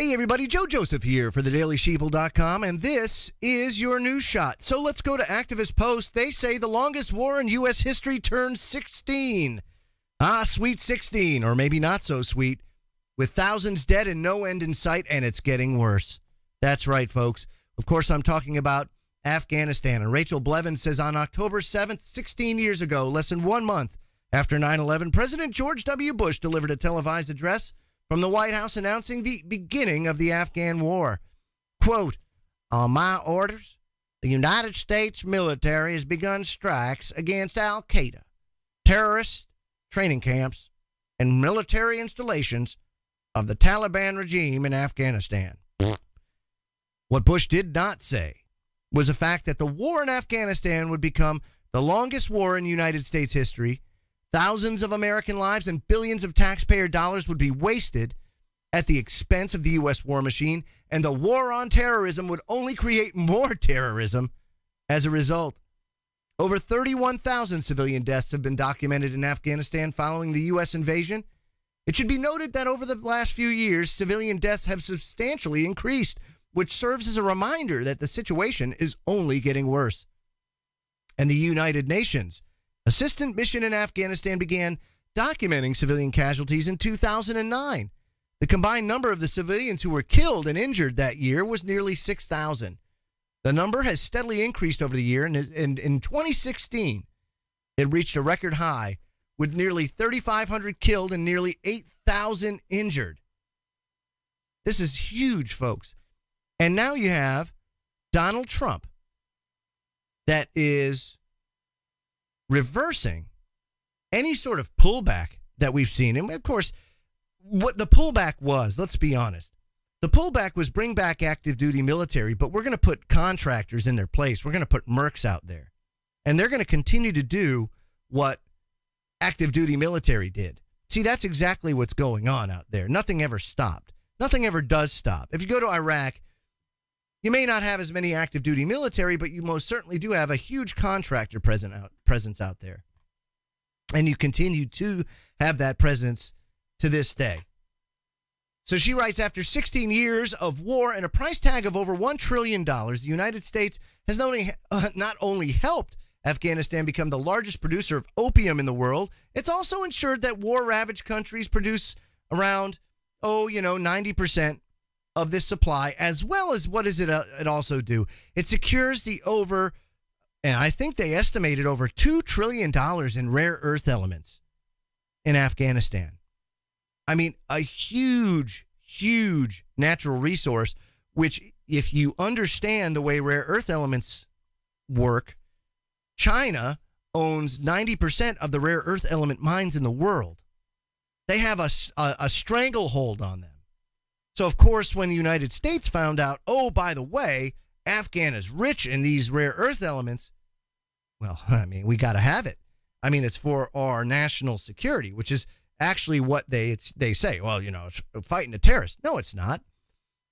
Hey everybody, Joe Joseph here for thedailySheeple.com, and this is your news shot. So let's go to Activist Post. They say the longest war in U.S. history turned 16. Ah, sweet 16, or maybe not so sweet, with thousands dead and no end in sight, and it's getting worse. That's right, folks. Of course, I'm talking about Afghanistan, and Rachel Blevins says on October 7th, 16 years ago, less than 1 month after 9/11, President George W. Bush delivered a televised address from the White House announcing the beginning of the Afghan war. Quote, "On my orders, the United States military has begun strikes against al-Qaeda, terrorist training camps, and military installations of the Taliban regime in Afghanistan." What Bush did not say was the fact that the war in Afghanistan would become the longest war in United States history. Thousands of American lives and billions of taxpayer dollars would be wasted at the expense of the U.S. war machine, and the war on terrorism would only create more terrorism as a result. Over 31,000 civilian deaths have been documented in Afghanistan following the U.S. invasion. It should be noted that over the last few years, civilian deaths have substantially increased, which serves as a reminder that the situation is only getting worse. And the United Nations Assistant Mission in Afghanistan began documenting civilian casualties in 2009. The combined number of the civilians who were killed and injured that year was nearly 6,000. The number has steadily increased over the year, and in 2016, it reached a record high with nearly 3,500 killed and nearly 8,000 injured. This is huge, folks. And now you have Donald Trump that is reversing any sort of pullback that we've seen. And of course, what the pullback was, let's be honest. The pullback was bring back active duty military, but we're going to put contractors in their place. We're going to put mercs out there. And they're going to continue to do what active duty military did. See, that's exactly what's going on out there. Nothing ever stopped. Nothing ever does stop. If you go to Iraq, you may not have as many active duty military, but you most certainly do have a huge contractor presence out there. And you continue to have that presence to this day. So she writes, after 16 years of war and a price tag of over $1 trillion, the United States has not only helped Afghanistan become the largest producer of opium in the world, it's also ensured that war-ravaged countries produce around, 90% of this supply, as well as what does it also do? It secures and I think they estimated over $2 trillion in rare earth elements in Afghanistan. I mean, a huge, huge natural resource, which if you understand the way rare earth elements work, China owns 90% of the rare earth element mines in the world. They have a stranglehold on them. So, of course, when the United States found out, oh, by the way, Afghan is rich in these rare earth elements, well, I mean, we got to have it. I mean, it's for our national security, which is actually what they say. Well, it's fighting a terrorist. No, it's not.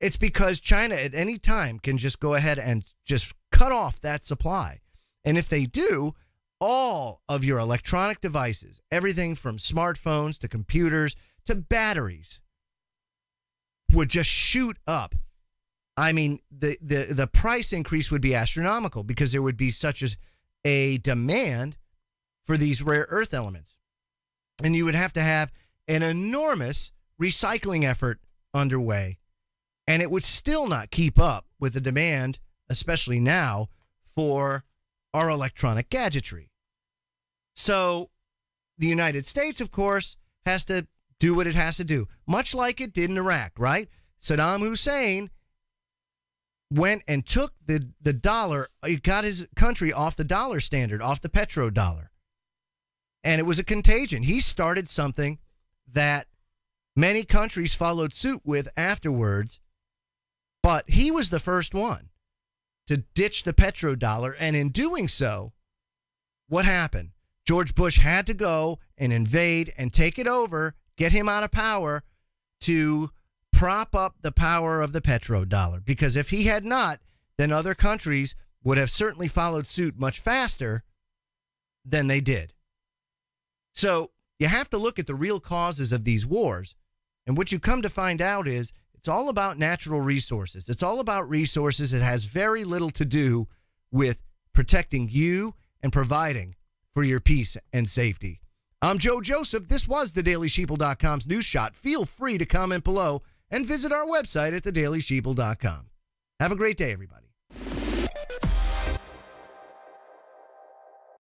It's because China at any time can just go ahead and just cut off that supply. And if they do, all of your electronic devices, everything from smartphones to computers to batteries, would just shoot up. I mean, the price increase would be astronomical because there would be such a demand for these rare earth elements. And you would have to have an enormous recycling effort underway. And it would still not keep up with the demand, especially now, for our electronic gadgetry. So the United States, of course, has to do what it has to do, much like it did in Iraq, right? Saddam Hussein went and took the dollar, he got his country off the dollar standard, off the petrodollar. And it was a contagion. He started something that many countries followed suit with afterwards, but he was the first one to ditch the petrodollar. And in doing so, what happened? George Bush had to go and invade and take it over, get him out of power to prop up the power of the petrodollar. Because if he had not, then other countries would have certainly followed suit much faster than they did. So you have to look at the real causes of these wars. And what you come to find out is It's all about natural resources. It's all about resources. It has very little to do with protecting you and providing for your peace and safety. I'm Joe Joseph. This was thedailysheeple.com's News Shot. Feel free to comment below and visit our website at thedailysheeple.com. Have a great day, everybody.